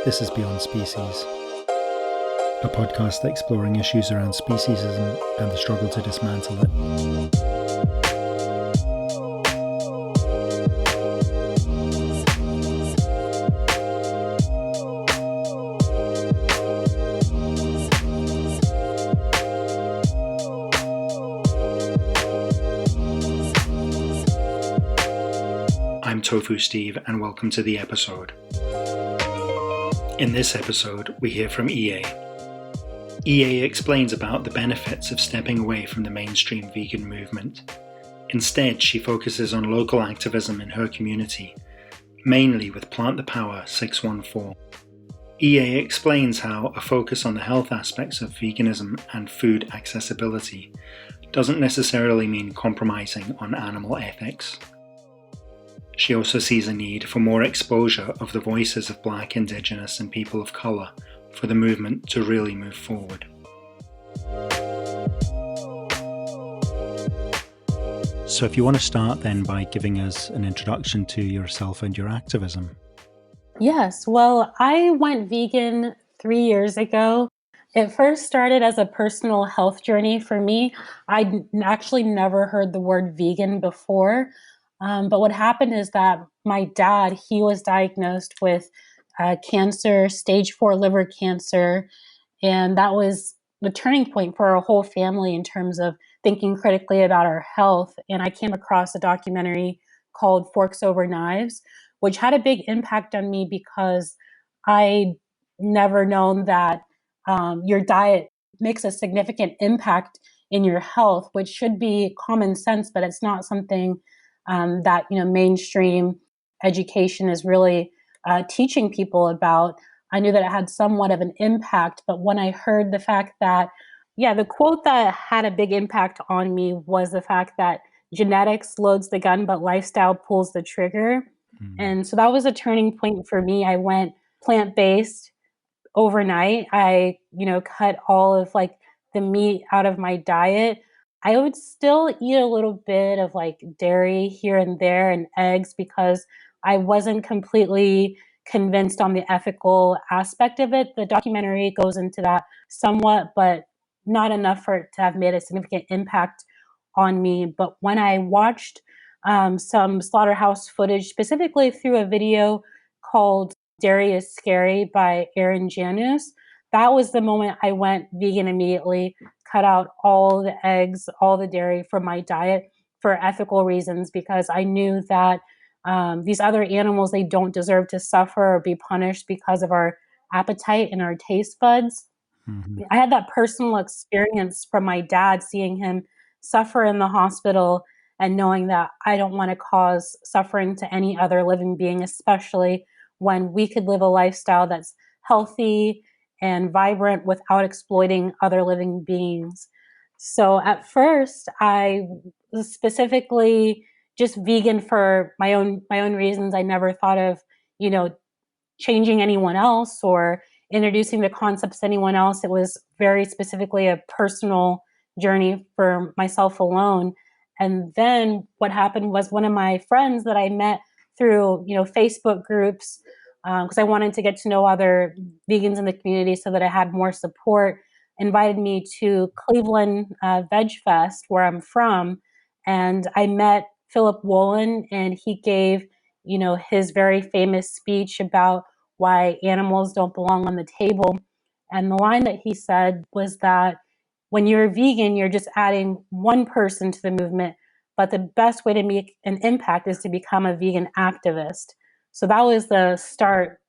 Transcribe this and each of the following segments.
This is Beyond Species, a podcast exploring issues around speciesism and the struggle to dismantle it. I'm Tofu Steve, and welcome to the episode. In this episode, we hear from EA. EA explains about the benefits of stepping away from the mainstream vegan movement. Instead, she focuses on local activism in her community, mainly with Plant the Power 614. EA explains how a focus on the health aspects of veganism and food accessibility doesn't necessarily mean compromising on animal ethics. She also sees a need for more exposure of the voices of Black, Indigenous and people of colour for the movement to really move forward. So if you want to start then by giving us an introduction to yourself and your activism. Yes, well, I went vegan 3 years ago. It first started as a personal health journey for me. I'd actually never heard the word vegan before. But what happened is that my dad, he was diagnosed with cancer, stage 4 liver cancer. And that was the turning point for our whole family in terms of thinking critically about our health. And I came across a documentary called Forks Over Knives, which had a big impact on me because I'd never known that your diet makes a significant impact in your health, which should be common sense, but it's not something that mainstream education is really teaching people about. I knew that it had somewhat of an impact, but when I heard the fact that, the quote that had a big impact on me was the fact that genetics loads the gun, but lifestyle pulls the trigger. And so that was a turning point for me. I went plant-based overnight. I, cut all of the meat out of my diet. I would still eat a little bit of dairy here and there and eggs because I wasn't completely convinced on the ethical aspect of it. The documentary goes into that somewhat, but not enough for it to have made a significant impact on me. But when I watched some slaughterhouse footage, specifically through a video called Dairy is Scary by Aaron Janus, that was the moment I went vegan immediately, cut out all the eggs, all the dairy from my diet for ethical reasons, because I knew that these other animals, they don't deserve to suffer or be punished because of our appetite and our taste buds. Mm-hmm. I had that personal experience from my dad, seeing him suffer in the hospital and knowing that I don't want to cause suffering to any other living being, especially when we could live a lifestyle that's healthy and vibrant without exploiting other living beings. So at first, I was specifically just vegan for my own reasons. I never thought of, changing anyone else or introducing the concepts to anyone else. It was very specifically a personal journey for myself alone. And then what happened was one of my friends that I met through, Facebook groups, because I wanted to get to know other vegans in the community so that I had more support, invited me to Cleveland Veg Fest, where I'm from. And I met Philip Wolin, and he gave, his very famous speech about why animals don't belong on the table. And the line that he said was that when you're a vegan, you're just adding one person to the movement, but the best way to make an impact is to become a vegan activist. So that was the start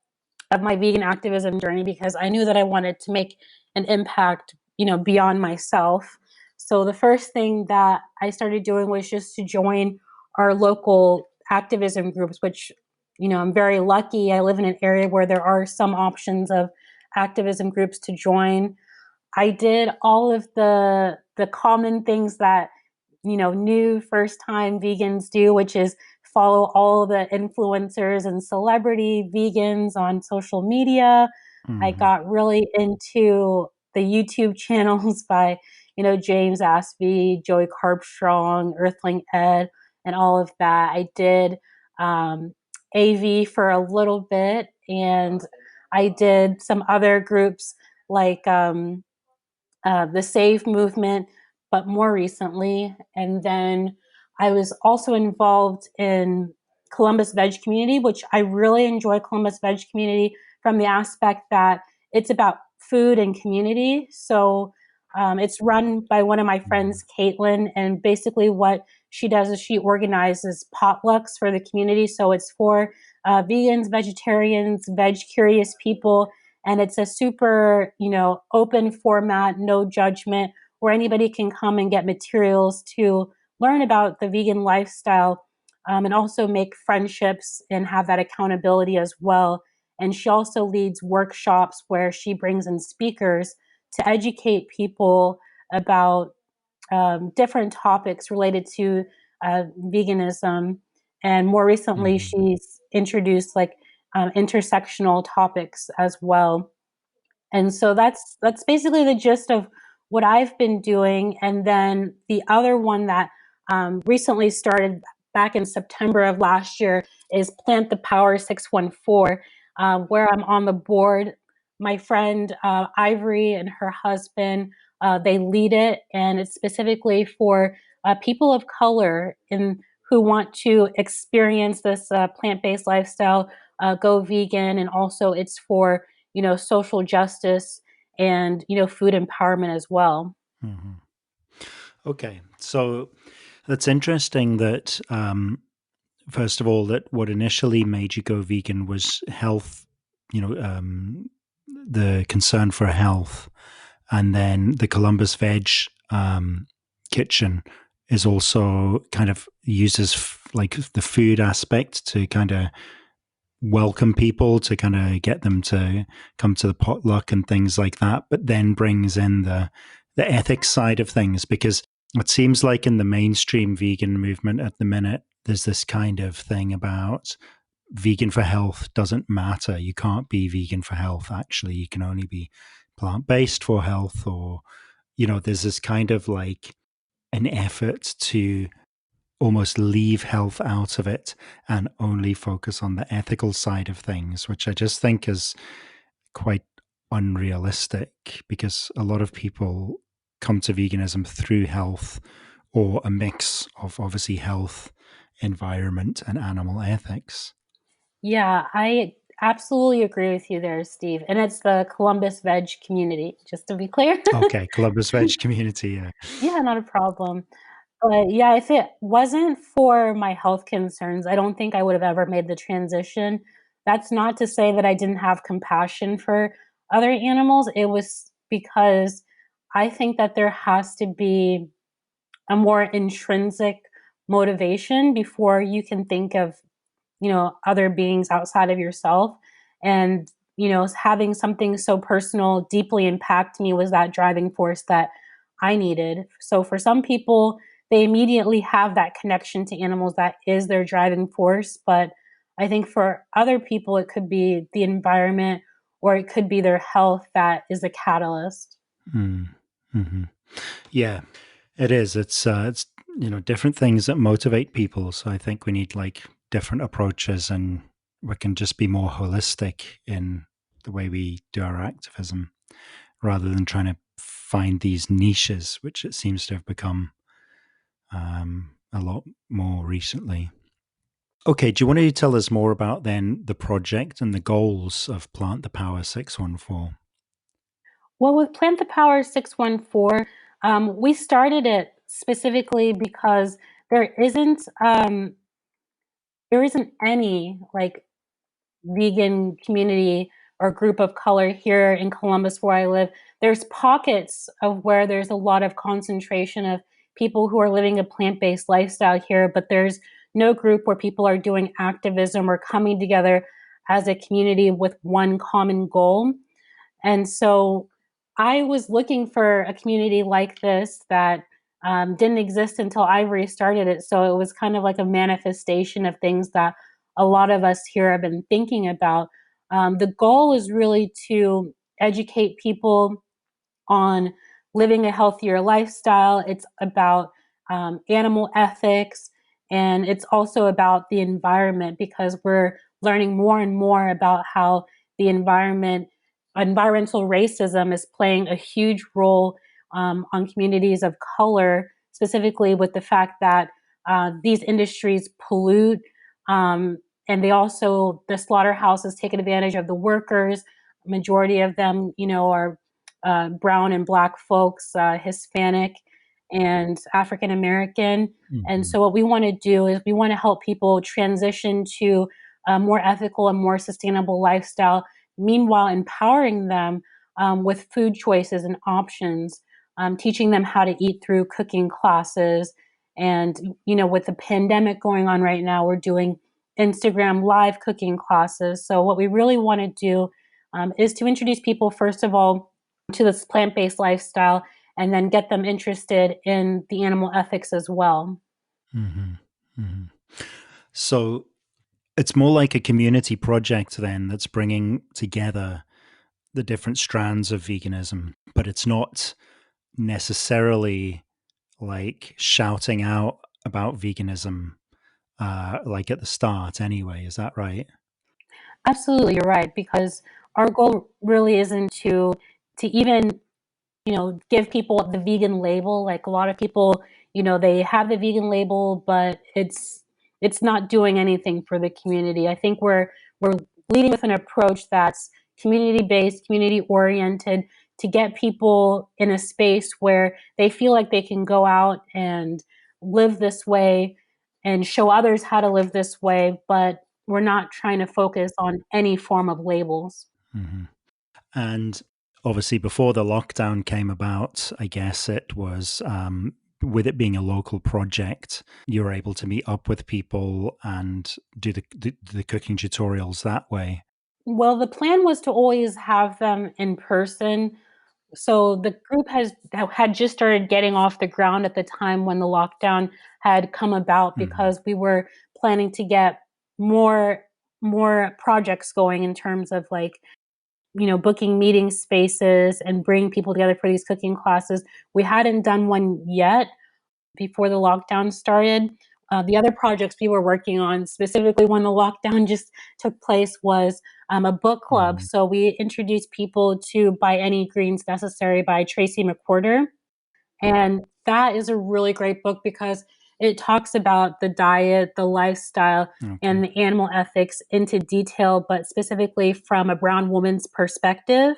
of my vegan activism journey, because I knew that I wanted to make an impact, beyond myself. So the first thing that I started doing was just to join our local activism groups, which, I'm very lucky. I live in an area where there are some options of activism groups to join. I did all of the common things that, new first-time vegans do, which is follow all the influencers and celebrity vegans on social media. Mm-hmm. I got really into the YouTube channels by, James Aspey, Joey Carbstrong, Earthling Ed, and all of that. I did AV for a little bit, and I did some other groups like the Save movement, but more recently. And then I was also involved in Columbus Veg Community, which I really enjoy Columbus Veg Community from the aspect that it's about food and community. So it's run by one of my friends, Caitlin, and basically what she does is she organizes potlucks for the community. So it's for vegans, vegetarians, veg curious people, and it's a super, open format, no judgment, where anybody can come and get materials to learn about the vegan lifestyle, and also make friendships and have that accountability as well. And she also leads workshops where she brings in speakers to educate people about different topics related to veganism. And more recently, she's introduced like intersectional topics as well. And so that's basically the gist of what I've been doing. And then the other one that recently started back in September of last year is Plant the Power 614, where I'm on the board. My friend Ivory and her husband, they lead it, and it's specifically for people of color who want to experience this plant-based lifestyle, go vegan, and also it's for social justice and, food empowerment as well. Mm-hmm. Okay, so that's interesting that, first of all, that what initially made you go vegan was health, the concern for health. And then the Columbus Veg Kitchen is also kind of uses like the food aspect to kind of welcome people, to kind of get them to come to the potluck and things like that, but then brings in the ethics side of things, because it seems like in the mainstream vegan movement at the minute, there's this kind of thing about vegan for health doesn't matter. You can't be vegan for health. Actually, you can only be plant-based for health, or, there's this kind of like an effort to almost leave health out of it and only focus on the ethical side of things, which I just think is quite unrealistic, because a lot of people come to veganism through health, or a mix of obviously health, environment, and animal ethics. Yeah, I absolutely agree with you there, Steve. And it's the Columbus Veg Community, just to be clear. Okay, Columbus Veg Community, yeah. Yeah, not a problem. But yeah, if it wasn't for my health concerns, I don't think I would have ever made the transition. That's not to say that I didn't have compassion for other animals. It was because I think that there has to be a more intrinsic motivation before you can think of, other beings outside of yourself. And, having something so personal deeply impact me was that driving force that I needed. So for some people, they immediately have that connection to animals that is their driving force. But I think for other people, it could be the environment or it could be their health that is the catalyst. Mm-hmm. Yeah, it is. It's different things that motivate people. So I think we need like different approaches, and we can just be more holistic in the way we do our activism, rather than trying to find these niches, which it seems to have become a lot more recently. Okay, do you want to tell us more about then the project and the goals of Plant the Power 614? Well, with Plant the Power 614, we started it specifically because there isn't um, there isn't any like vegan community or group of color here in Columbus where I live. There's pockets of where there's a lot of concentration of people who are living a plant-based lifestyle here, but there's no group where people are doing activism or coming together as a community with one common goal. And so I was looking for a community like this that didn't exist until Ivory started it. So it was kind of like a manifestation of things that a lot of us here have been thinking about. The goal is really to educate people on living a healthier lifestyle. It's about animal ethics, and it's also about the environment, because we're learning more and more about how the environmental racism is playing a huge role on communities of color, specifically with the fact that these industries pollute, and the slaughterhouses take advantage of the workers. Majority of them, are brown and black folks, Hispanic and African American. And so what we want to do is we want to help people transition to a more ethical and more sustainable lifestyle, meanwhile empowering them with food choices and options, teaching them how to eat through cooking classes. And, with the pandemic going on right now, we're doing Instagram live cooking classes. So what we really want to do is to introduce people, first of all, to this plant-based lifestyle, and then get them interested in the animal ethics as well. So it's more like a community project then that's bringing together the different strands of veganism, but it's not necessarily like shouting out about veganism like at the start anyway. Is that right? Absolutely, you're right, because our goal really isn't to even give people the vegan label. Like, a lot of people, they have the vegan label, but it's not doing anything for the community. I think we're leading with an approach that's community based, community oriented, to get people in a space where they feel like they can go out and live this way and show others how to live this way, but we're not trying to focus on any form of labels. And obviously, before the lockdown came about, I guess it was with it being a local project, you were able to meet up with people and do the cooking tutorials that way. Well, the plan was to always have them in person. So the group had just started getting off the ground at the time when the lockdown had come about, because we were planning to get more projects going in terms of, like, booking meeting spaces and bring people together for these cooking classes. We hadn't done one yet before the lockdown started. The other projects we were working on, specifically when the lockdown just took place, was a book club. So we introduced people to By Any Greens Necessary by Tracy McWhorter. And that is a really great book because it talks about the diet, the lifestyle, and the animal ethics into detail, but specifically from a brown woman's perspective.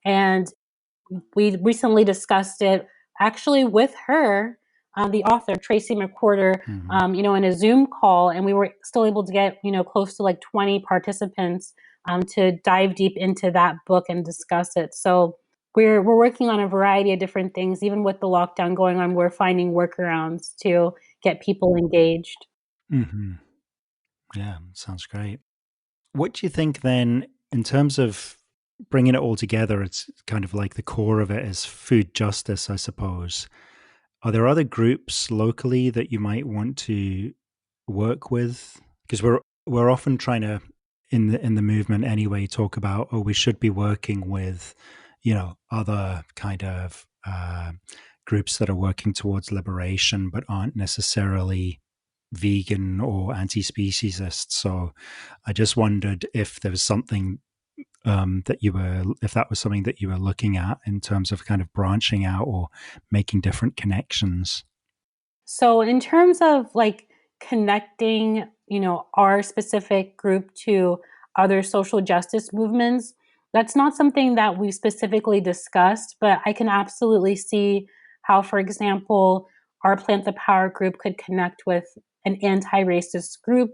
And we recently discussed it actually with her, the author, Tracy McWhorter, in a Zoom call, and we were still able to get, close to like 20 participants to dive deep into that book and discuss it. So we're working on a variety of different things. Even with the lockdown going on, we're finding workarounds to get people engaged. Yeah, sounds great. What do you think then, in terms of bringing it all together? It's kind of like the core of it is food justice, I suppose. Are there other groups locally that you might want to work with? Because we're often trying to, in the movement anyway, talk about, oh, we should be working with, other kind of groups that are working towards liberation but aren't necessarily vegan or anti-speciesist. So I just wondered if there was something if that was something that you were looking at in terms of kind of branching out or making different connections. So in terms of like connecting, our specific group to other social justice movements, that's not something that we specifically discussed, but I can absolutely see how, for example, our Plant the Power group could connect with an anti-racist group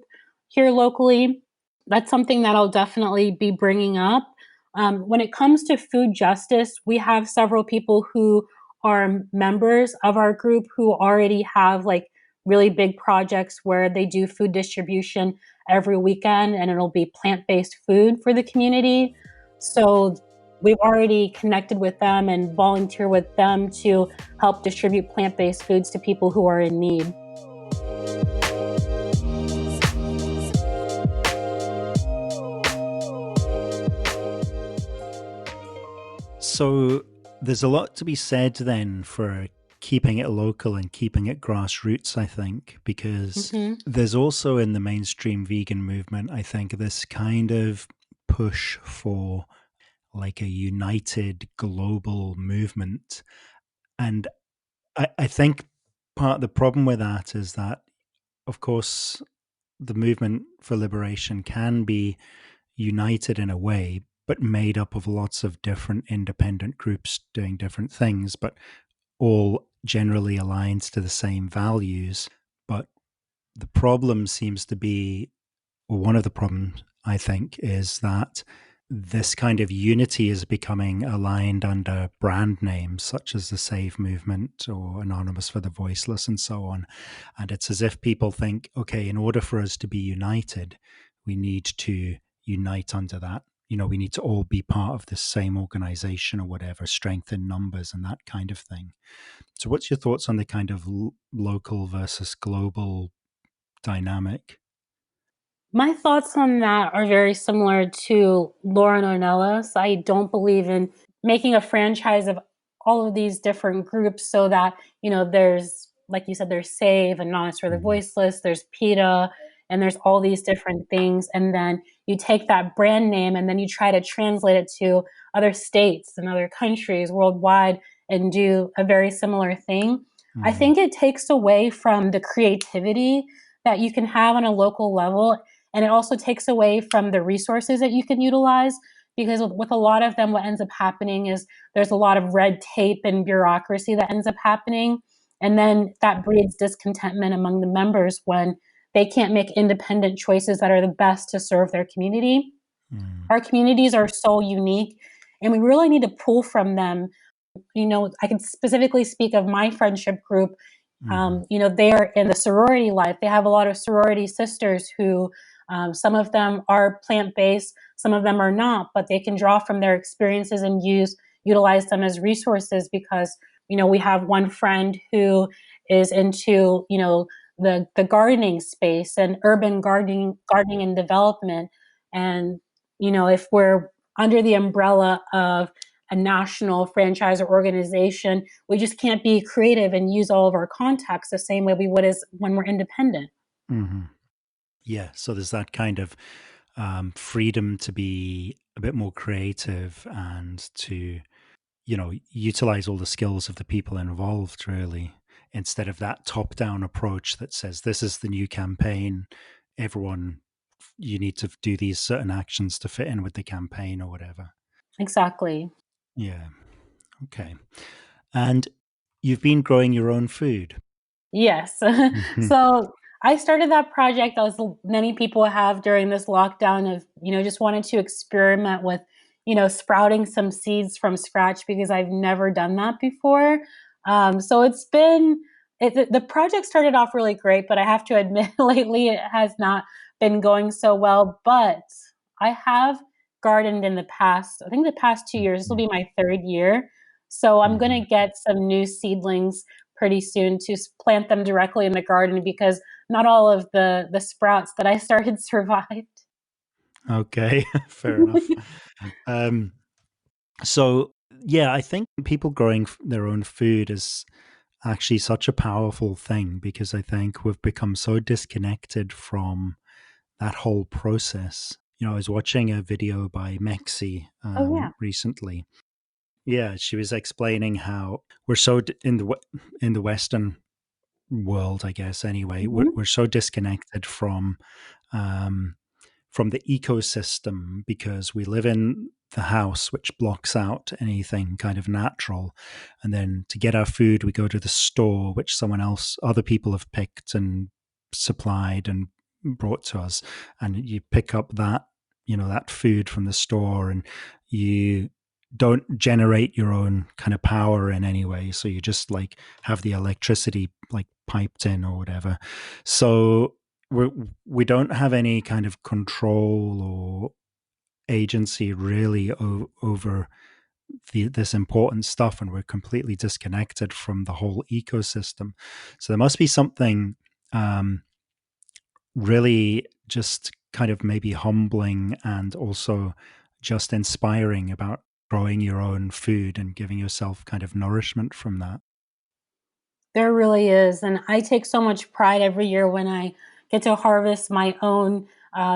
here locally. That's something that I'll definitely be bringing up. When it comes to food justice, we have several people who are members of our group who already have like really big projects where they do food distribution every weekend, and it'll be plant-based food for the community. So we've already connected with them and volunteer with them to help distribute plant-based foods to people who are in need. So there's a lot to be said then for keeping it local and keeping it grassroots, I think, because there's also in the mainstream vegan movement, I think, this kind of push for like a united global movement. And I think part of the problem with that is that, of course, the movement for liberation can be united in a way, but made up of lots of different independent groups doing different things, but all generally aligned to the same values. But the problem seems to be, or one of the problems, I think, is that this kind of unity is becoming aligned under brand names such as the Save Movement or Anonymous for the Voiceless and so on. And it's as if people think, okay, in order for us to be united, we need to unite under that. We need to all be part of the same organization or whatever, strength in numbers and that kind of thing. So, what's your thoughts on the kind of local versus global dynamic? My thoughts on that are very similar to Lauren Ornelas. I don't believe in making a franchise of all of these different groups so that, there's, like you said, there's Save, Anonymous for the Mm-hmm. Voiceless, there's PETA, and there's all these different things. And then you take that brand name and then you try to translate it to other states and other countries worldwide and do a very similar thing. I Mm-hmm. think it takes away from the creativity that you can have on a local level, and it also takes away from the resources that you can utilize, because with a lot of them, what ends up happening is there's a lot of red tape and bureaucracy that ends up happening. And then that breeds discontentment among the members when they can't make independent choices that are the best to serve their community. Mm-hmm. Our communities are so unique, and we really need to pull from them. I can specifically speak of my friendship group. Mm-hmm. They are in the sorority life. They have a lot of sorority sisters who, some of them are plant-based, some of them are not, but they can draw from their experiences and utilize them as resources, because, we have one friend who is into, the gardening space and urban gardening and development. And, if we're under the umbrella of a national franchise or organization, we just can't be creative and use all of our contacts the same way we would as when we're independent. Mm-hmm. Yeah. So there's that kind of freedom to be a bit more creative and to, utilize all the skills of the people involved, really, instead of that top down approach that says, this is the new campaign. Everyone, you need to do these certain actions to fit in with the campaign or whatever. Exactly. Yeah. Okay. And you've been growing your own food. Yes. Hmm. So I started that project, as many people have during this lockdown, of, just wanted to experiment with, sprouting some seeds from scratch, because I've never done that before. So the project started off really great, but I have to admit lately it has not been going so well. But I have gardened in the past, I think the past 2 years, this will be my third year. So I'm going Hmm. to get some new seedlings pretty soon to plant them directly in the garden, because not all of the sprouts that I started survived. Okay. Fair enough. Um, so, yeah, I think people growing their own food is actually such a powerful thing, because I think we've become so disconnected from that whole process. I was watching a video by Mexi Oh yeah. recently. Yeah, she was explaining how we're so in the Western world, I guess. Anyway, we're Hmm. so disconnected um, from the ecosystem, because we live in the house, which blocks out anything kind of natural. And then to get our food, we go to the store, which other people have picked and supplied and brought to us. And you pick up that food from the store, and you don't generate your own kind of power in any way. So you just like have the electricity like piped in or whatever. So we don't have any kind of control or agency really over this important stuff, and we're completely disconnected from the whole ecosystem. So there must be something really just kind of maybe humbling and also just inspiring about growing your own food and giving yourself kind of nourishment from that. There really is. And I take so much pride every year when I get to harvest my own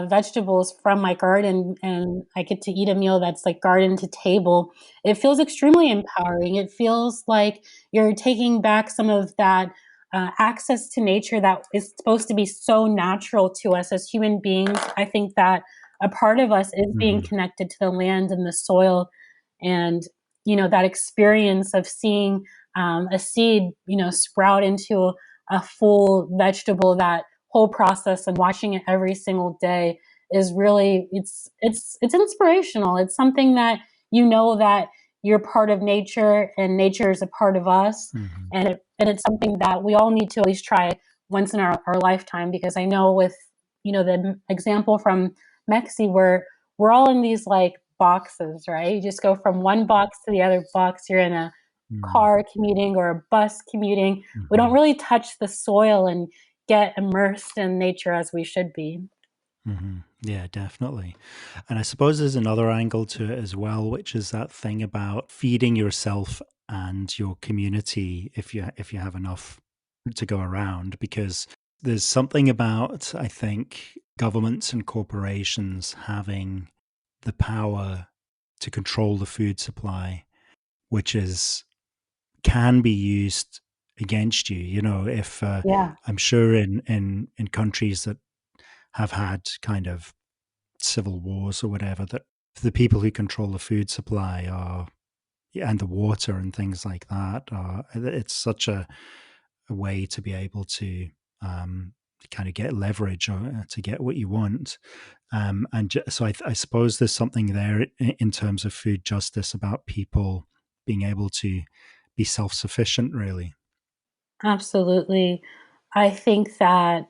vegetables from my garden and I get to eat a meal that's like garden to table, it feels extremely empowering. It feels like you're taking back some of that access to nature that is supposed to be so natural to us as human beings. I think that a part of us is being connected to the land and the soil, and that experience of seeing a seed sprout into a full vegetable, that whole process, and watching it every single day is really, it's inspirational. It's something that that you're part of nature and nature is a part of us. And it's something that we all need to at least try once in our lifetime, because I know with the example from Mexi, where we're all in these like boxes, right? You just go from one box to the other box. You're in a car commuting or a bus commuting. We don't really touch the soil and get immersed in nature as we should be. Yeah, definitely. And I suppose there's another angle to it as well, which is that thing about feeding yourself and your community if you have enough to go around, because there's something about, I think, governments and corporations having the power to control the food supply, which can be used against you. If Yeah. I'm sure in countries that have had kind of civil wars or whatever, that the people who control the food supply and the water and things like that it's such a way to be able to kind of get leverage or to get what you want. So I suppose there's something there in terms of food justice about people being able to be self-sufficient, really. Absolutely. I think that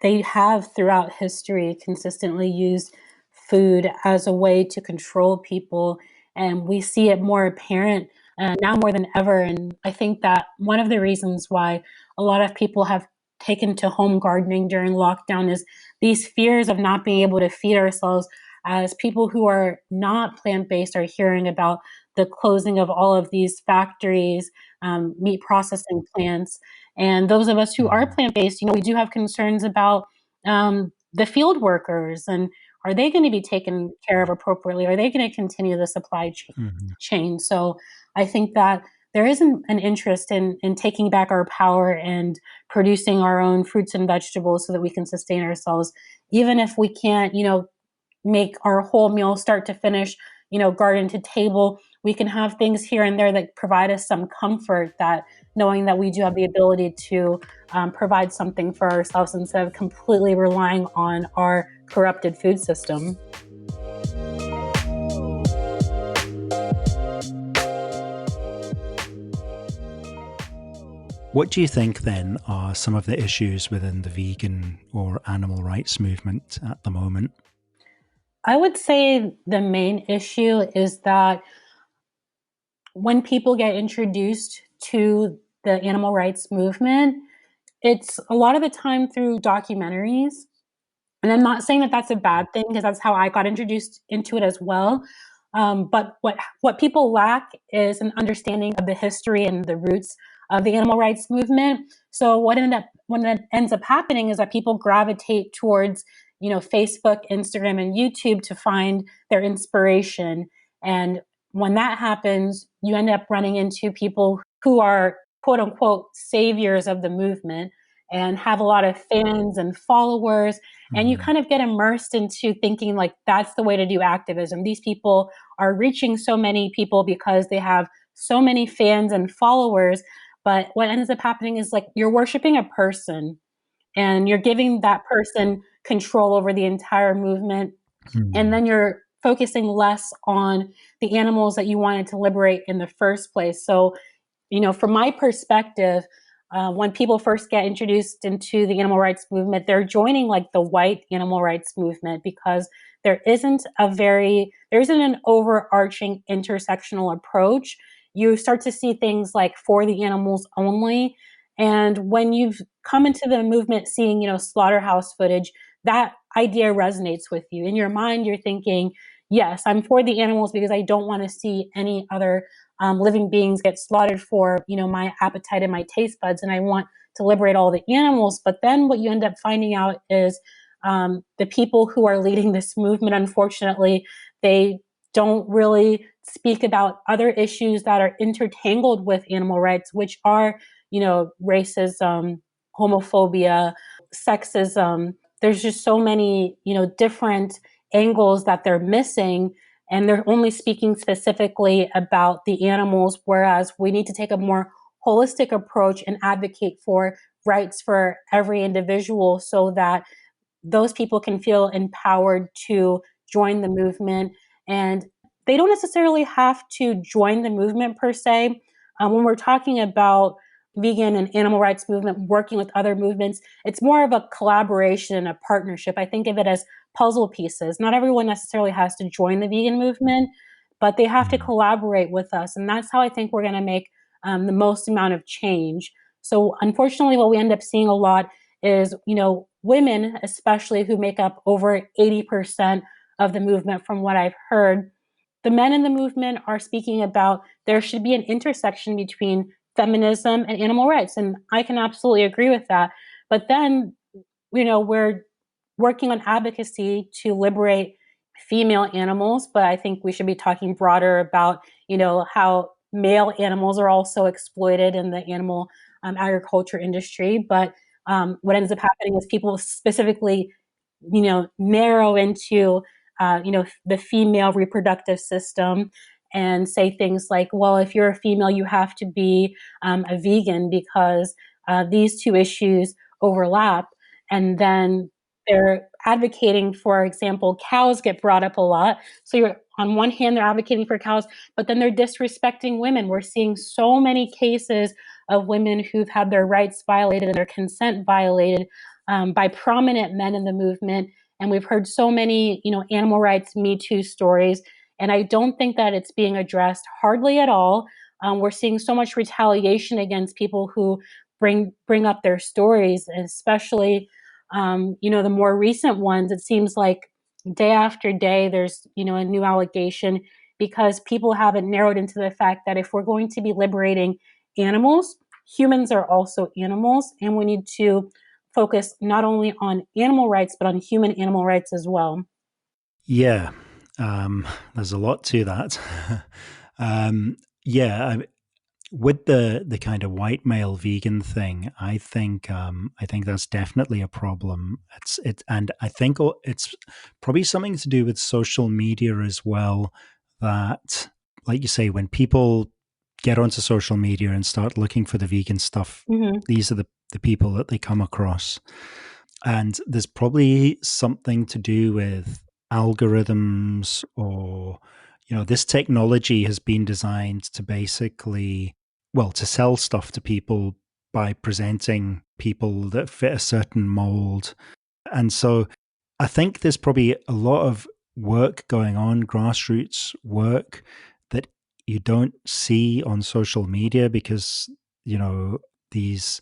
they have throughout history consistently used food as a way to control people, and we see it more apparent now more than ever. And I think that one of the reasons why a lot of people have taken to home gardening during lockdown is these fears of not being able to feed ourselves, as people who are not plant-based are hearing about the closing of all of these factories, meat processing plants. And those of us who are plant-based, we do have concerns about the field workers, and are they going to be taken care of appropriately? Are they going to continue the supply chain? So I think that there is an interest in taking back our power and producing our own fruits and vegetables so that we can sustain ourselves, even if we can't, make our whole meal start to finish, garden to table. We can have things here and there that provide us some comfort, that knowing that we do have the ability to provide something for ourselves instead of completely relying on our corrupted food system. What do you think then are some of the issues within the vegan or animal rights movement at the moment? I would say the main issue is that when people get introduced to the animal rights movement, it's a lot of the time through documentaries. And I'm not saying that that's a bad thing, because that's how I got introduced into it as well. But what people lack is an understanding of the history and the roots of the animal rights movement. So what ends up happening is that people gravitate towards Facebook, Instagram, and YouTube to find their inspiration. And when that happens, you end up running into people who are quote unquote saviors of the movement and have a lot of fans and followers, and you kind of get immersed into thinking like that's the way to do activism. These people are reaching so many people because they have so many fans and followers. But what ends up happening is like you're worshiping a person and you're giving that person control over the entire movement. And then you're focusing less on the animals that you wanted to liberate in the first place. So, from my perspective, when people first get introduced into the animal rights movement, they're joining like the white animal rights movement, because there isn't an overarching intersectional approach. You start to see things like for the animals only. And when you've come into the movement seeing, slaughterhouse footage, that idea resonates with you. In your mind, you're thinking, yes, I'm for the animals because I don't want to see any other living beings get slaughtered for, my appetite and my taste buds, and I want to liberate all the animals. But then what you end up finding out is The people who are leading this movement, unfortunately, they don't really speak about other issues that are intertangled with animal rights, which are, racism, homophobia, sexism. There's just so many, different angles that they're missing, and they're only speaking specifically about the animals, whereas we need to take a more holistic approach and advocate for rights for every individual so that those people can feel empowered to join the movement. And they don't necessarily have to join the movement per se. When we're talking about vegan and animal rights movement working with other movements, it's more of a collaboration and a partnership. I think of it as puzzle pieces. Not everyone necessarily has to join the vegan movement, but they have to Mm. collaborate with us. And that's how I think we're going to make the most amount of change. So unfortunately, what we end up seeing a lot is, women, especially, who make up over 80% of the movement from what I've heard. The men in the movement are speaking about there should be an intersection between feminism and animal rights. And I can absolutely agree with that. But then, we're working on advocacy to liberate female animals, but I think we should be talking broader about, how male animals are also exploited in the animal agriculture industry. But what ends up happening is people specifically, narrow into, the female reproductive system and say things like, well, if you're a female, you have to be a vegan because these two issues overlap. And then they're advocating, for example, cows get brought up a lot. So you're on one hand, they're advocating for cows, but then they're disrespecting women. We're seeing so many cases of women who've had their rights violated and their consent violated by prominent men in the movement. And we've heard so many, animal rights Me Too stories. And I don't think that it's being addressed hardly at all. We're seeing so much retaliation against people who bring up their stories, especially the more recent ones. It seems like day after day there's a new allegation because people haven't narrowed into the fact that if we're going to be liberating animals, humans are also animals, and we need to focus not only on animal rights but on human animal rights as well. Yeah, there's a lot to that. um, yeah, with the kind of white male vegan thing, I think that's definitely a problem. And I think it's probably something to do with social media as well. That, like you say, when people get onto social media and start looking for the vegan stuff, Mm-hmm. these are the people that they come across. And there's probably something to do with algorithms, or, this technology has been designed to basically, well, to sell stuff to people by presenting people that fit a certain mold. And so I think there's probably a lot of work going on, grassroots work, that you don't see on social media because, these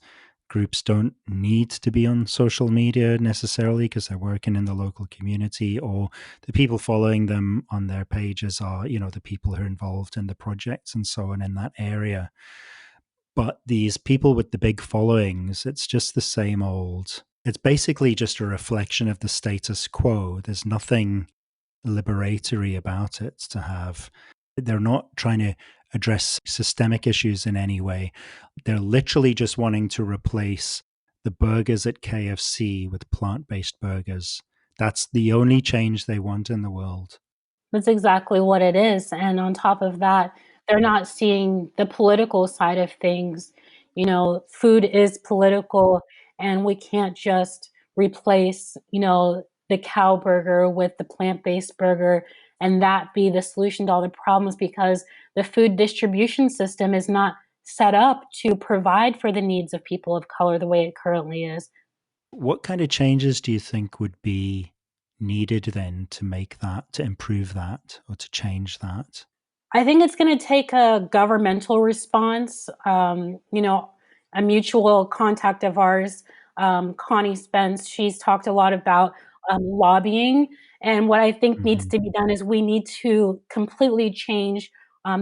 groups don't need to be on social media necessarily because they're working in the local community, or the people following them on their pages are, the people who are involved in the projects and so on in that area. But these people with the big followings, it's just the same old. It's basically just a reflection of the status quo. There's nothing liberatory about it to have. They're not trying to address systemic issues in any way. They're literally just wanting to replace the burgers at KFC with plant-based burgers. That's the only change they want in the world. That's exactly what it is. And on top of that, they're not seeing the political side of things. Food is political, and we can't just replace, the cow burger with the plant-based burger and that be the solution to all the problems, because the food distribution system is not set up to provide for the needs of people of color the way it currently is. What kind of changes do you think would be needed then to make that, to improve that, or to change that? I think it's going to take a governmental response. A mutual contact of ours, Connie Spence, she's talked a lot about lobbying. And what I think needs Hmm. to be done is we need to completely change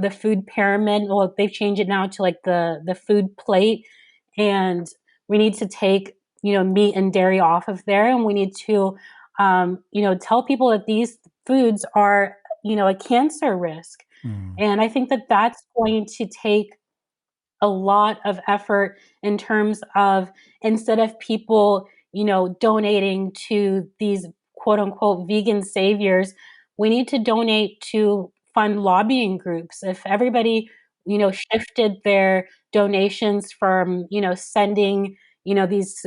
the food pyramid. Well, they've changed it now to like the food plate. And we need to take, meat and dairy off of there. And we need to, tell people that these foods are, a cancer risk. Mm. And I think that that's going to take a lot of effort in terms of, instead of people, donating to these quote unquote vegan saviors, we need to donate to fund lobbying groups. If everybody, shifted their donations from, sending, these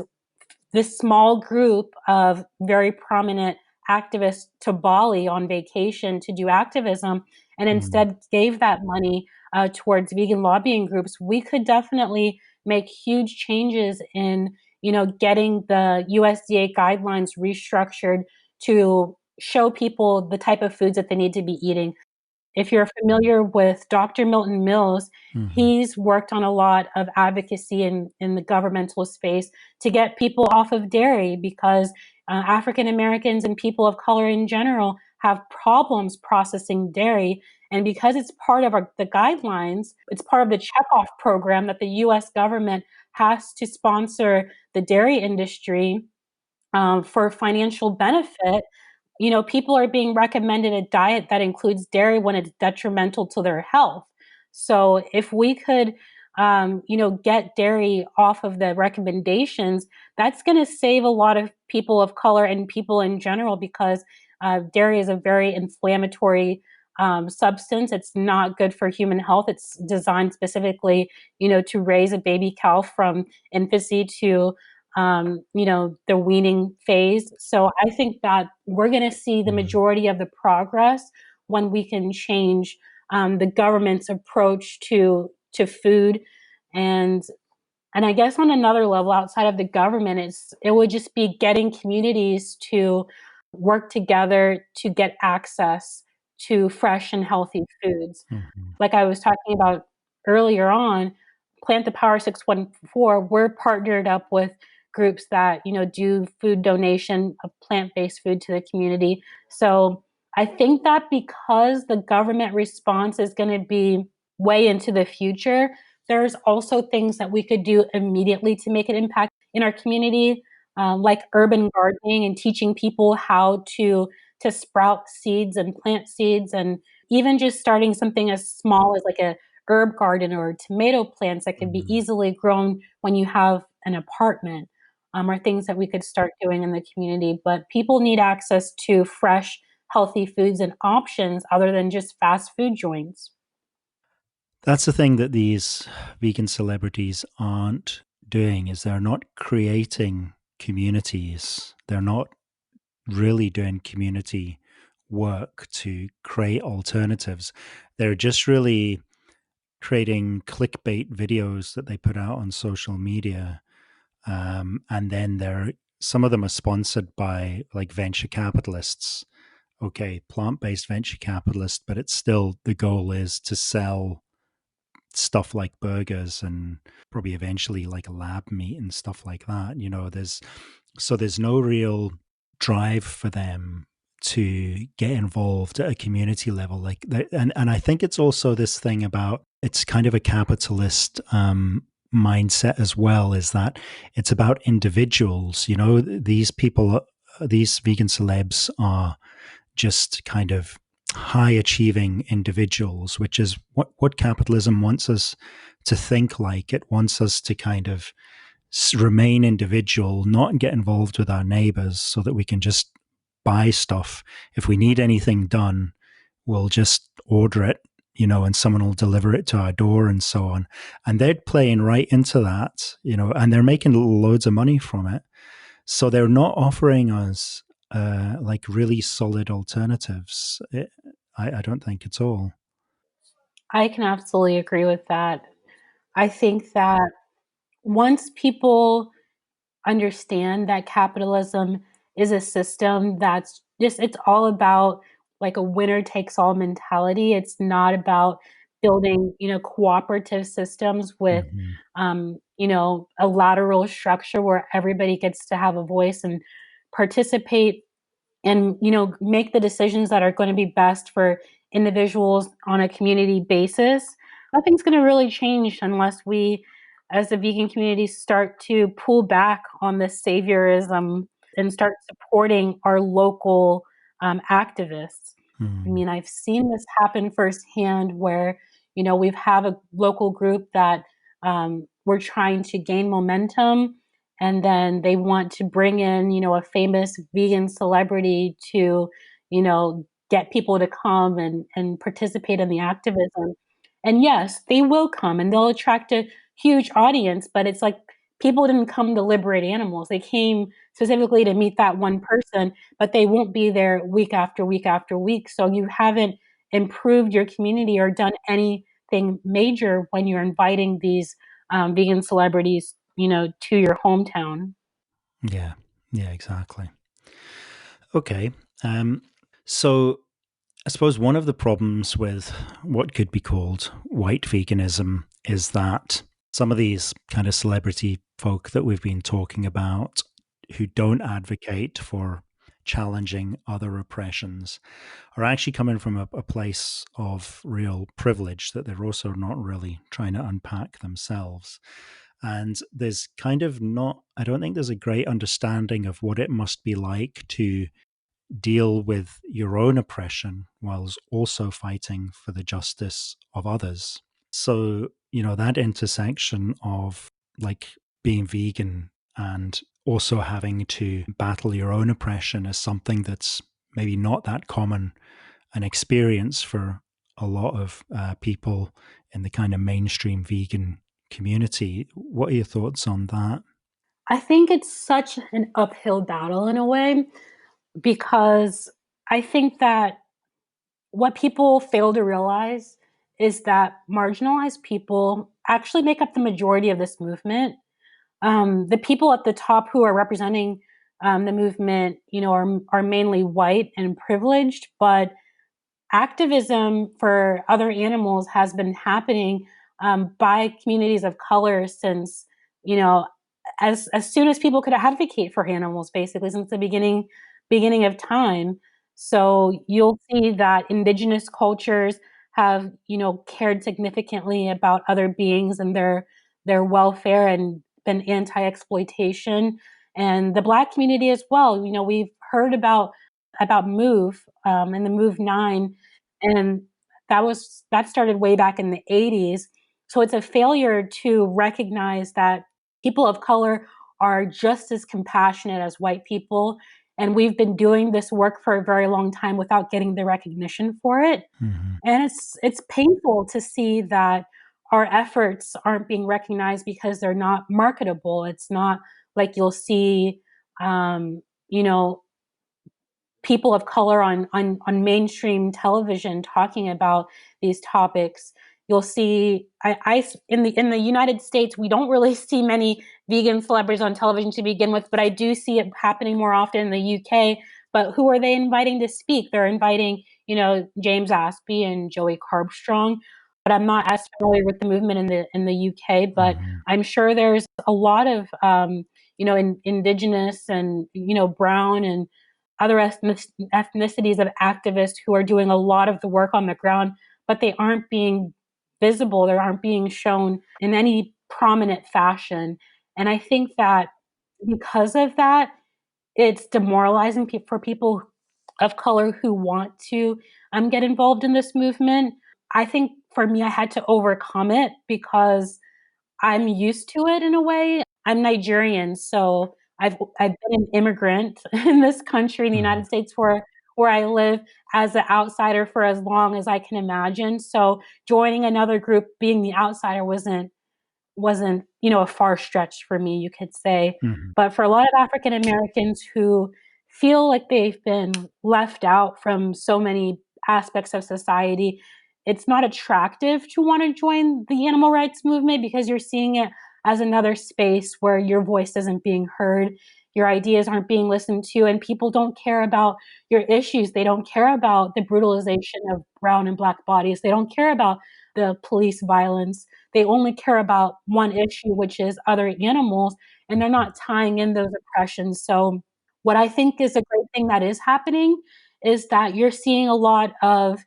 this small group of very prominent activists to Bali on vacation to do activism, and Mm. instead gave that money towards vegan lobbying groups, we could definitely make huge changes in, getting the USDA guidelines restructured to show people the type of foods that they need to be eating. If you're familiar with Dr. Milton Mills, Mhm. he's worked on a lot of advocacy in the governmental space to get people off of dairy, because African Americans and people of color in general have problems processing dairy. And because it's part of the guidelines, it's part of the checkoff program that the US government has to sponsor the dairy industry for financial benefit. People are being recommended a diet that includes dairy when it's detrimental to their health. So if we could, get dairy off of the recommendations, that's going to save a lot of people of color and people in general, because dairy is a very inflammatory substance. It's not good for human health. It's designed specifically, to raise a baby cow from infancy to the weaning phase. So I think that we're going to see the Mm. majority of the progress when we can change the government's approach to food. and and I guess on another level outside of the government, it would just be getting communities to work together to get access to fresh and healthy foods. Mhm. Like I was talking about earlier on, Plant the Power 614, we're partnered up with groups that, do food donation of plant-based food to the community. So I think that because the government response is going to be way into the future, there's also things that we could do immediately to make an impact in our community, like urban gardening and teaching people how to sprout seeds and plant seeds, and even just starting something as small as like a herb garden or tomato plants that could be Mhm. easily grown when you have an apartment, are things that we could start doing in the community. But people need access to fresh, healthy foods and options other than just fast food joints. That's the thing that these vegan celebrities aren't doing, is they're not creating communities. They're not really doing community work to create alternatives. They're just really creating clickbait videos that they put out on social media. And then some of them are sponsored by like venture capitalists. Okay, plant-based venture capitalists, but it's still, the goal is to sell stuff like burgers and probably eventually like lab meat and stuff like that. There's no real drive for them to get involved at a community level, and I think it's also this thing about, it's kind of a capitalist mindset as well, is that it's about individuals. These people, these vegan celebs are just kind of high achieving individuals, which is what capitalism wants us to think like. It wants us to kind of remain individual, not get involved with our neighbors, so that we can just buy stuff. If we need anything done, we'll just order it, and someone will deliver it to our door and so on. And they're playing right into that, and they're making loads of money from it. So they're not offering us like really solid alternatives. I don't think at all. I can absolutely agree with that. I think that once people understand that capitalism is a system that's just, it's all about like a winner takes all mentality. It's not about building, cooperative systems with, Hmm. a lateral structure where everybody gets to have a voice and participate and, make the decisions that are going to be best for individuals on a community basis. Nothing's going to really change unless we as the vegan communities start to pull back on this saviorism and start supporting our local activists. I Mm. mean, I've seen this happen firsthand where, we've have a local group that we're trying to gain momentum, and then they want to bring in, a famous vegan celebrity to, get people to come and participate in the activism. And yes, they will come and they'll attract a huge audience, but it's like people didn't come to liberate animals. They came specifically to meet that one person, but they won't be there week after week after week. So you haven't improved your community or done anything major when you're inviting these vegan celebrities, to your hometown. Yeah, yeah, exactly. Okay. So I suppose one of the problems with what could be called white veganism is that some of these kind of celebrity folk that we've been talking about who don't advocate for challenging other oppressions are actually coming from a place of real privilege that they're also not really trying to unpack themselves. And there's kind of not, I don't think there's a great understanding of what it must be like to deal with your own oppression whilst also fighting for the justice of others. So, that intersection of like being vegan and also having to battle your own oppression is something that's maybe not that common an experience for a lot of people in the kind of mainstream vegan community. What are your thoughts on that? I think it's such an uphill battle in a way because I think that what people fail to realize is that marginalized people actually make up the majority of this movement. The people at the top who are representing the movement, are mainly white and privileged, but activism for other animals has been happening by communities of color since, you know, as soon as people could advocate for animals, basically since the beginning of time. So you'll see that indigenous cultures have, cared significantly about other beings and their welfare and been anti-exploitation. And the Black community as well. We've heard about Move and the Move 9, and that started way back in the 80s. So it's a failure to recognize that people of color are just as compassionate as white people, and we've been doing this work for a very long time without getting the recognition for it. Hmm. And it's painful to see that our efforts aren't being recognized because they're not marketable. It's not like you'll see you know people of color on mainstream television talking about these topics. You'll see in the United States, we don't really see many vegan celebrities on television to begin with, but I do see it happening more often in the UK. But who are they inviting to speak? They're inviting, James Aspie and Joey Carbstrong. But I'm not as familiar with the movement in the UK. But Hmm. I'm sure there's a lot of indigenous and brown and other ethnicities of activists who are doing a lot of the work on the ground, but they aren't being visible. They aren't being shown in any prominent fashion. And I think that because of that, it's demoralizing for people of color who want to get involved in this movement. I think for me, I had to overcome it because I'm used to it in a way. I'm Nigerian, so I've been an immigrant in this country, in the Hmm. United States, where I live as an outsider for as long as I can imagine. So joining another group, being the outsider, wasn't a far stretch for me, you could say. Hmm. But for a lot of African Americans who feel like they've been left out from so many aspects of society, it's not attractive to want to join the animal rights movement because you're seeing it as another space where your voice isn't being heard, your ideas aren't being listened to, and people don't care about your issues. They don't care about the brutalization of brown and black bodies. They don't care about the police violence. They only care about one issue, which is other animals, and they're not tying in those oppressions. So, what I think is a great thing that is happening is that you're seeing a lot of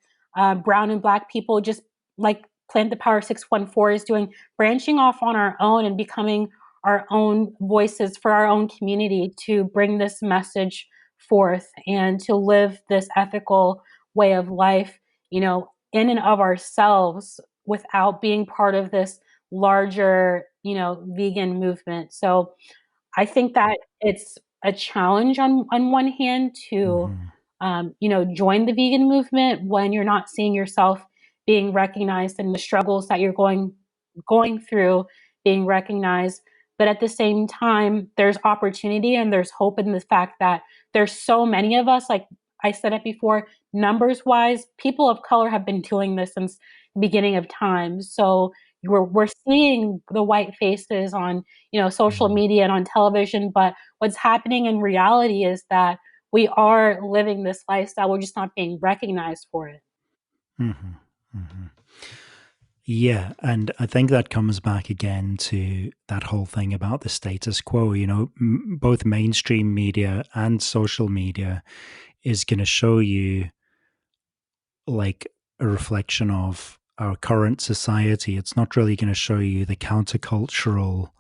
brown and black people just like Plant the Power 614 is doing, branching off on our own and becoming our own voices for our own community to bring this message forth and to live this ethical way of life, in and of ourselves without being part of this larger, vegan movement. So I think that it's a challenge on one hand to, Hmm. join the vegan movement when you're not seeing yourself being recognized and the struggles that you're going through being recognized. But at the same time, there's opportunity and there's hope in the fact that there's so many of us. Like I said it before, numbers wise, people of color have been doing this since the beginning of time. So we're seeing the white faces on social Hmm. media and on television, but what's happening in reality is that we are living this lifestyle. We're just not being recognized for it. Hmm. Hmm. Yeah, and I think that comes back again to that whole thing about the status quo. Both mainstream media and social media is going to show you like a reflection of our current society. It's not really going to show you the countercultural,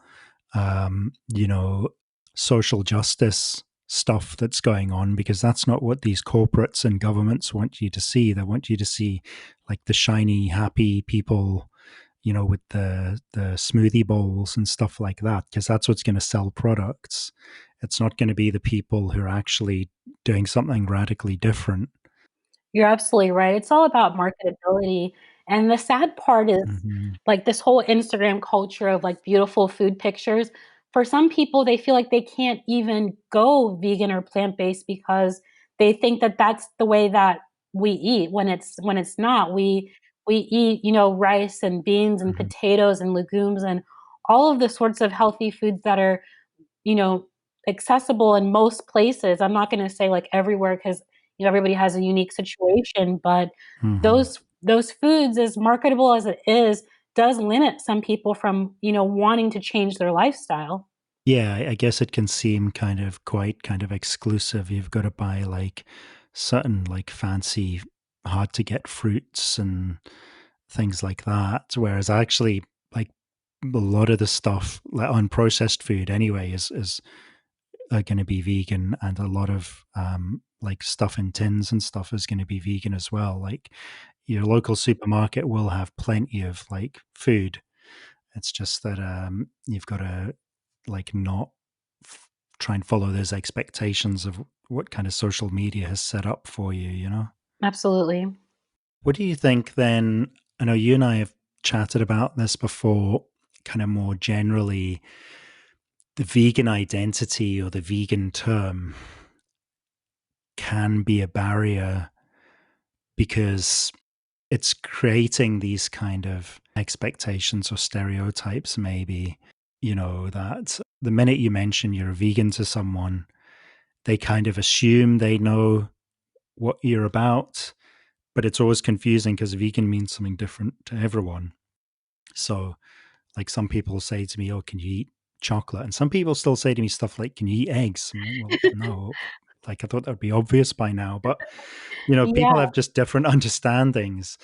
um, you know, social justice stuff that's going on, because that's not what these corporates and governments want you to see. They want you to see like the shiny, happy people, with the smoothie bowls and stuff like that, because that's what's going to sell products. It's not going to be the people who are actually doing something radically different. You're absolutely right. It's all about marketability. And the sad part is Hmm. like this whole Instagram culture of like beautiful food pictures. For some people, they feel like they can't even go vegan or plant-based because they think that that's the way that we eat when it's not. We eat, rice and beans and Hmm. potatoes and legumes and all of the sorts of healthy foods that are you know, accessible in most places. I'm not going to say like everywhere because everybody has a unique situation, but Hmm. those foods, as marketable as it is, does limit some people from wanting to change their lifestyle. Yeah, I guess it can seem quite kind of exclusive. You've got to buy like certain like fancy, hard to get fruits and things like that. Whereas actually, like a lot of the stuff like unprocessed food anyway is going to be vegan, and a lot of like stuff in tins and stuff is going to be vegan as well. Like your local supermarket will have plenty of like food. It's just that you've got to like not f- try and follow those expectations of what kind of social media has set up for you. Absolutely. What do you think then? I know you and I have chatted about this before, kind of more generally, the vegan identity or the vegan term can be a barrier because it's creating these kind of expectations or stereotypes, maybe, that the minute you mention you're a vegan to someone, they kind of assume they know what you're about, but it's always confusing because vegan means something different to everyone. So, like, some people say to me, "Oh, can you eat chocolate?" And some people still say to me stuff like, "Can you eat eggs?" I'm like, "Well, no." Like, I thought that would be obvious by now, but people Yeah, have just different understandings.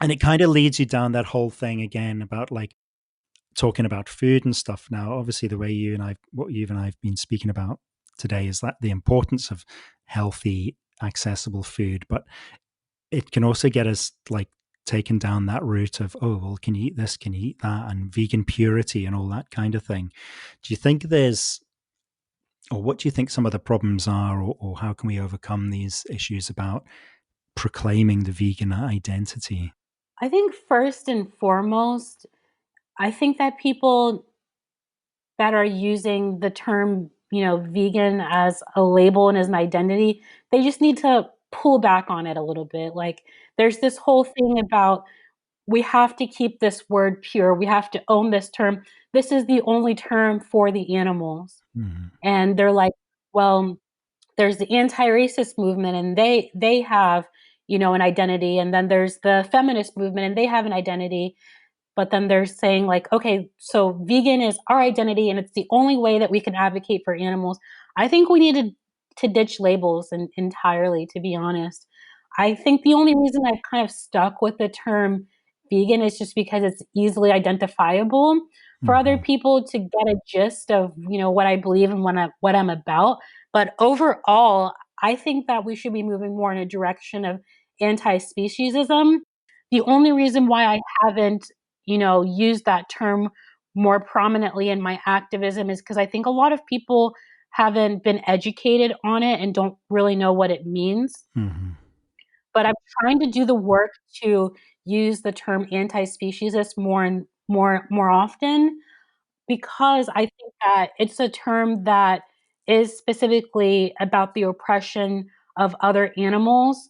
And it kind of leads you down that whole thing again about like talking about food and stuff. Now, obviously, the way what you and I've been speaking about today is that the importance of healthy, accessible food, but it can also get us like taken down that route of, oh, well, can you eat this? Can you eat that? And vegan purity and all that kind of thing. Do you think or what do you think some of the problems are, or how can we overcome these issues about proclaiming the vegan identity? I think first and foremost, I think that people that are using the term, vegan as a label and as an identity, they just need to pull back on it a little bit. Like there's this whole thing about we have to keep this word pure. We have to own this term. This is the only term for the animals. Mhm. And they're like, well, there's the anti-racist movement and they have, an identity. And then there's the feminist movement and they have an identity, but then they're saying like, okay, so vegan is our identity and it's the only way that we can advocate for animals. I think we needed to ditch labels entirely, to be honest. I think the only reason I've kind of stuck with the term vegan is just because it's easily identifiable for other people to get a gist of, what I believe and what I'm about. But overall, I think that we should be moving more in a direction of anti-speciesism. The only reason why I haven't, used that term more prominently in my activism is because I think a lot of people haven't been educated on it and don't really know what it means. But I'm trying to do the work to use the term anti-speciesist more and more often, because I think that it's a term that is specifically about the oppression of other animals,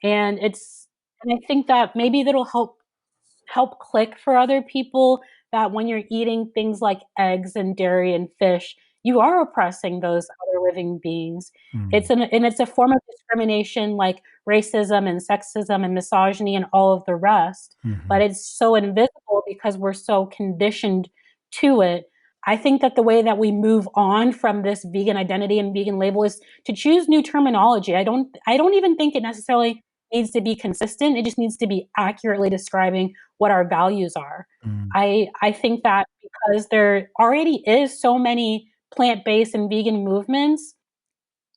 and I think that maybe that'll help click for other people that when you're eating things like eggs and dairy and fish, you are oppressing those other living beings. It's a form of discrimination like racism and sexism and misogyny and all of the rest, but it's so invisible because we're so conditioned to it. I think that the way that we move on from this vegan identity and vegan label is to choose new terminology. I don't even think it necessarily needs to be consistent. It just needs to be accurately describing what our values are. I think that because there already is so many plant-based and vegan movements,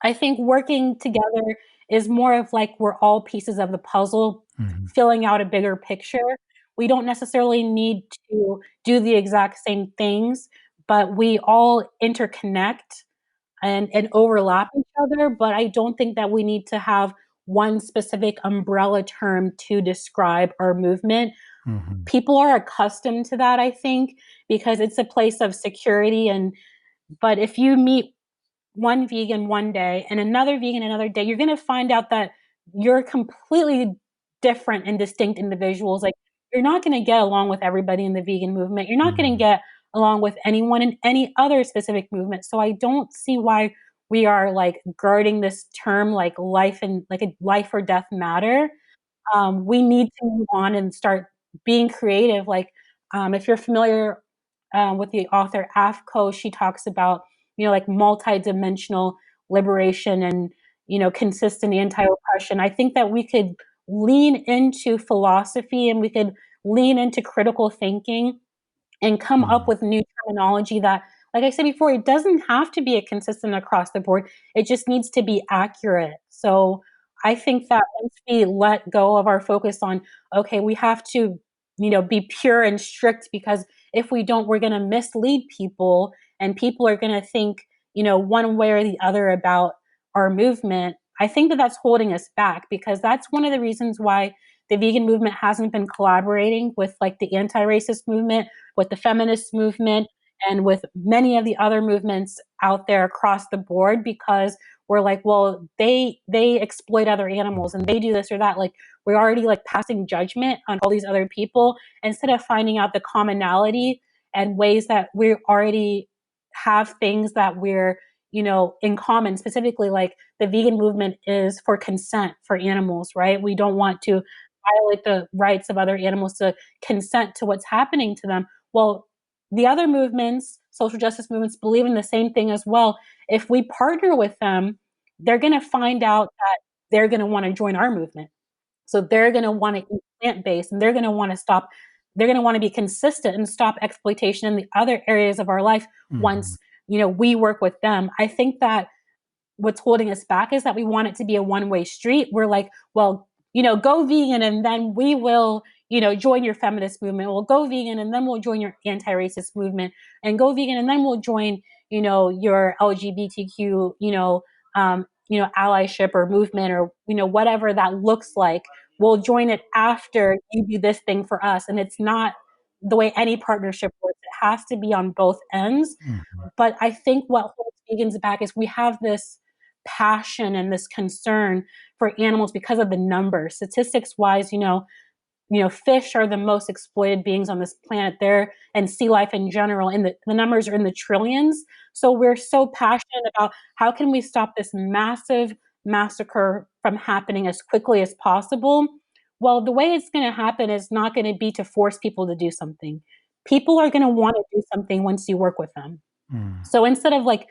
I think working together is more of like we're all pieces of the puzzle, filling out a bigger picture. We don't necessarily need to do the exact same things, but we all interconnect and overlap each other. But I don't think that we need to have one specific umbrella term to describe our movement. People are accustomed to that, I think, because it's a place of security. But if you meet one vegan one day and another vegan another day, you're going to find out that you're completely different and distinct individuals. Like, you're not going to get along with everybody in the vegan movement. You're not going to get along with anyone in any other specific movement. So I don't see why we are like guarding this term like life and like a life or death matter. We need to move on and start being creative. Like, if you're familiar with the author Afko, she talks about, like multidimensional liberation and, consistent anti-oppression. I think that we could lean into philosophy and we could lean into critical thinking and come up with new terminology that, like I said before, it doesn't have to be a consistent across the board. It just needs to be accurate. So I think that once we let go of our focus on, okay, we have to, be pure and strict, because if we don't, we're going to mislead people and people are going to think, one way or the other about our movement. I think that that's holding us back, because that's one of the reasons why the vegan movement hasn't been collaborating with like the anti-racist movement, with the feminist movement, and with many of the other movements out there across the board, because we're like, well, they exploit other animals and they do this or that. Like, we're already like passing judgment on all these other people instead of finding out the commonality and ways that we already have things that we're, in common. Specifically, like the vegan movement is for consent for animals, right? We don't want to violate the rights of other animals to consent to what's happening to them. Well, the other movements, social justice movements, believe in the same thing as well. If we partner with them, they're going to find out that they're going to want to join our movement. So they're going to want to eat plant-based, and they're going to want to stop. They're going to want to be consistent and stop exploitation in the other areas of our life once, we work with them. I think that what's holding us back is that we want it to be a one-way street. We're like, well, go vegan and then we will, join your feminist movement. We'll go vegan and then we'll join your anti-racist movement, and go vegan and then we'll join, your LGBTQ, allyship or movement, or, whatever that looks like. We'll join it after you do this thing for us. And it's not the way any partnership works. It has to be on both ends. But I think what holds vegans back is we have this passion and this concern for animals because of the numbers. Statistics wise, fish are the most exploited beings on this planet there, and sea life in general, and the numbers are in the trillions. So we're so passionate about how can we stop this massive massacre from happening as quickly as possible. Well, the way it's going to happen is not going to be to force people to do something. People are going to want to do something once you work with them. So instead of like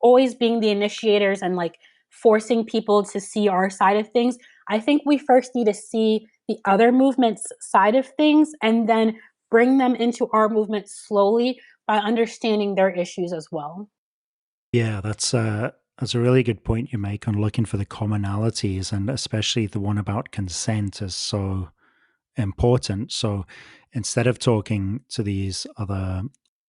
always being the initiators and like forcing people to see our side of things, I think we first need to see the other movement's side of things and then bring them into our movement slowly by understanding their issues as well. Yeah, that's a really good point you make on looking for the commonalities, and especially the one about consent is so important. So instead of talking to these other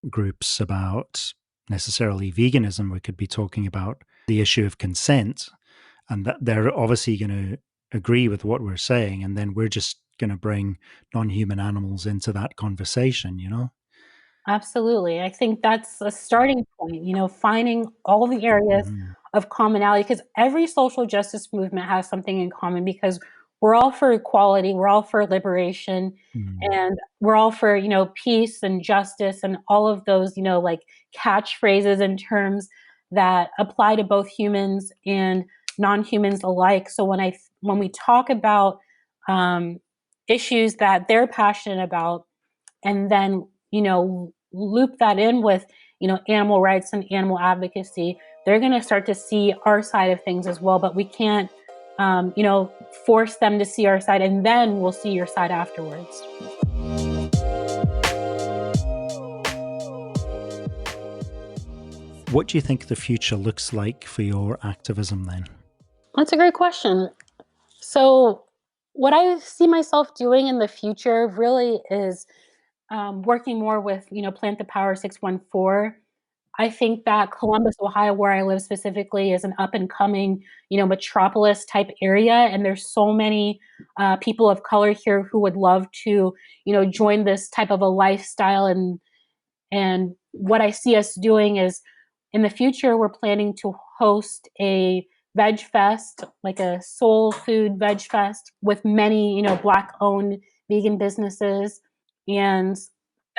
groups about necessarily veganism, we could be talking about the issue of consent, and that they're obviously going to agree with what we're saying, and then we're just going to bring non-human animals into that conversation, you know? Absolutely. I think that's a starting point, finding all the areas Hmm. of commonality, because every social justice movement has something in common because we're all for equality, we're all for liberation, Hmm. and we're all for, peace and justice and all of those, like catchphrases and terms that apply to both humans and non-humans alike. So when we talk about um, issues that they're passionate about, and then loop that in with animal rights and animal advocacy, they're going to start to see our side of things as well. But we can't force them to see our side, and then we'll see your side afterwards. What do you think the future looks like for your activism then? That's a great question. So what I see myself doing in the future really is working more with Plant the Power 614. I think that Columbus, Ohio, where I live specifically, is an up and coming, metropolis type area, and there's so many people of color here who would love to, join this type of a lifestyle. And what I see us doing is, in the future, we're planning to host a veg fest, like a soul food veg fest, with many, Black owned vegan businesses, and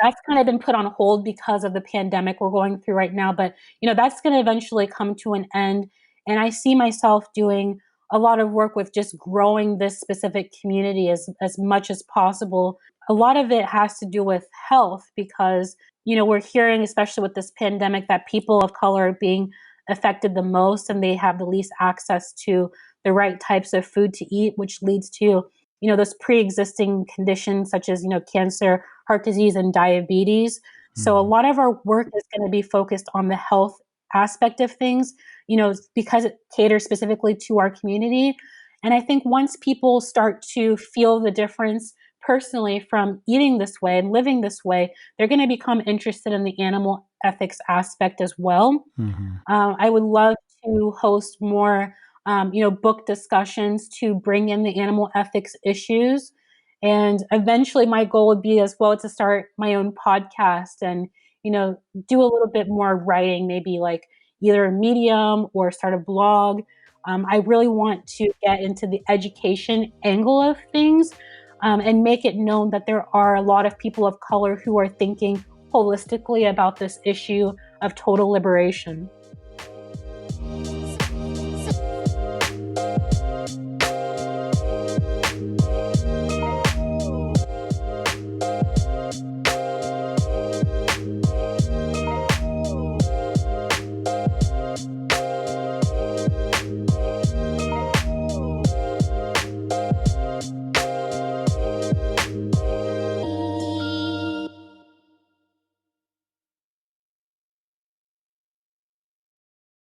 that's kind of been put on hold because of the pandemic we're going through right now. But, that's going to eventually come to an end. And I see myself doing a lot of work with just growing this specific community as much as possible. A lot of it has to do with health because, we're hearing, especially with this pandemic, that people of color are being affected the most and they have the least access to the right types of food to eat, which leads to, those pre-existing conditions such as, cancer, heart disease, and diabetes. So a Hmm. lot of our work is going to be focused on the health aspect of things, because it caters specifically to our community. And I think once people start to feel the difference personally from eating this way and living this way, they're going to become interested in the animal ethics aspect as well. Hmm. I would love to host more, book discussions to bring in the animal ethics issues. And eventually my goal would be as well to start my own podcast and, do a little bit more writing, maybe like either a Medium or start a blog. I really want to get into the education angle of things, and make it known that there are a lot of people of color who are thinking holistically about this issue of total liberation.